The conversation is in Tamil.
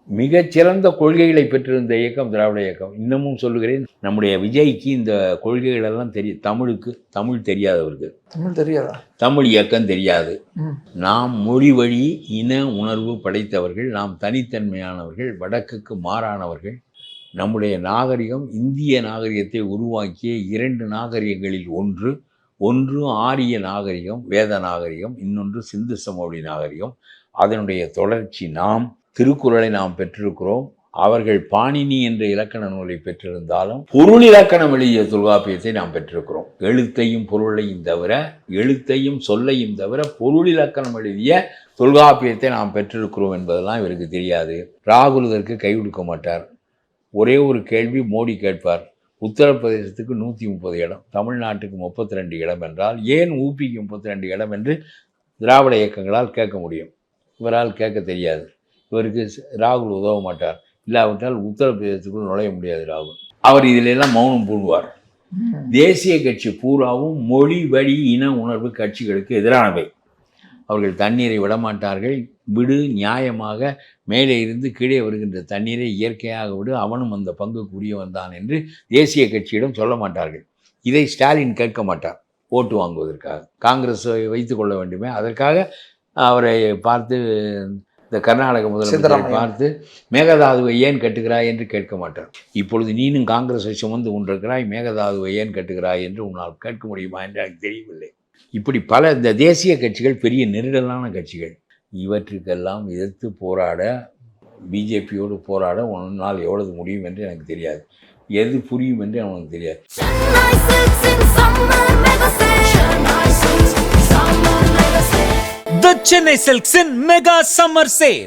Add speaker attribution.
Speaker 1: மிகச்சிறந்த கொள்கைகளை பெற்றிருந்த இயக்கம் திராவிட இயக்கம். இன்னமும் சொல்லுகிறேன், நம்முடைய விஜய்க்கு இந்த கொள்கைகள் எல்லாம் தெரியும். தமிழ் தெரியாதவருக்கு,
Speaker 2: தமிழ் தெரியாதா?
Speaker 1: தமிழ் இயக்கம் தெரியாது. நாம் மொழி வழி இன உணர்வு படைத்தவர்கள், நாம் தனித்தன்மையானவர்கள், வடக்குக்கு மாறானவர்கள். நம்முடைய நாகரிகம் இந்திய நாகரிகத்தை உருவாக்கிய 2 நாகரிகங்களில் ஒன்று ஆரிய நாகரிகம், வேத நாகரிகம், இன்னொன்று சிந்து சமவெளி நாகரிகம். அதனுடைய தொடர்ச்சி நாம். திருக்குறளை நாம் பெற்றிருக்கிறோம். அவர்கள் பாணினி என்ற இலக்கண நூலை பெற்றிருந்தாலும் பொருள் இலக்கணம் எழுதிய தொல்காப்பியத்தை நாம் பெற்றிருக்கிறோம். எழுத்தையும் பொருளையும் தவிர, எழுத்தையும் சொல்லையும் தவிர பொருள் இலக்கணம் எழுதிய தொல்காப்பியத்தை நாம் பெற்றிருக்கிறோம் என்பதெல்லாம் இவருக்கு தெரியாது. ராகுல் இதற்கு கை கொடுக்க மாட்டார். ஒரே ஒரு கேள்வி மோடி கேட்பார். உத்தரப்பிரதேசத்துக்கு 130 இடம், தமிழ்நாட்டுக்கு 32 இடம் என்றால் ஏன் ஊபிக்கு 32 இடம் என்று திராவிட இயக்கங்களால் கேட்க முடியும். இவரால் கேட்க தெரியாது. இவருக்கு ராகுல் உதவ மாட்டார். இல்லாவிட்டால் உத்தரப்பிரதேசத்துக்குள் நுழைய முடியாது ராகுல். அவர் இதிலெல்லாம் மௌனம் பூணுவார். தேசிய கட்சி பூராவும் மொழி வழி இன உணர்வு கட்சிகளுக்கு எதிரானவை. அவர்கள் தண்ணீரை விடமாட்டார்கள். விடு, நியாயமாக மேலே இருந்து கீழே வருகின்ற தண்ணீரை இயற்கையாக விடு, அவனும் அந்த பங்குக்குரியவன் தான் என்று தேசிய கட்சியிடம் சொல்ல மாட்டார்கள். இதை ஸ்டாலின் கேட்க மாட்டார். ஓட்டு வாங்குவதற்காக காங்கிரஸை வைத்து கொள்ள வேண்டுமே, அதற்காக அவரை பார்த்து, இந்த கர்நாடக முதலமைச்சரை பார்த்து மேகதாதுவை ஏன் கட்டுகிறாய் என்று கேட்க மாட்டார். இப்பொழுது நீனும் காங்கிரஸை சுமந்து கொண்டிருக்கிறாய், மேகதாதுவை ஏன் கட்டுகிறாய் என்று உன்னால் கேட்க முடியுமா என்று எனக்கு தெரியவில்லை. இப்படி பல இந்த தேசிய கட்சிகள் பெரிய நெருடலான கட்சிகள். இவற்றுக்கெல்லாம் எதிர்த்து போராட, பிஜேபியோடு போராட உன்னால் எவ்வளவு முடியும் என்று எனக்கு தெரியாது. எது புரியும் என்று அவனுக்கு தெரியாது.
Speaker 3: The Chennai Silks in Mega Summer Sale.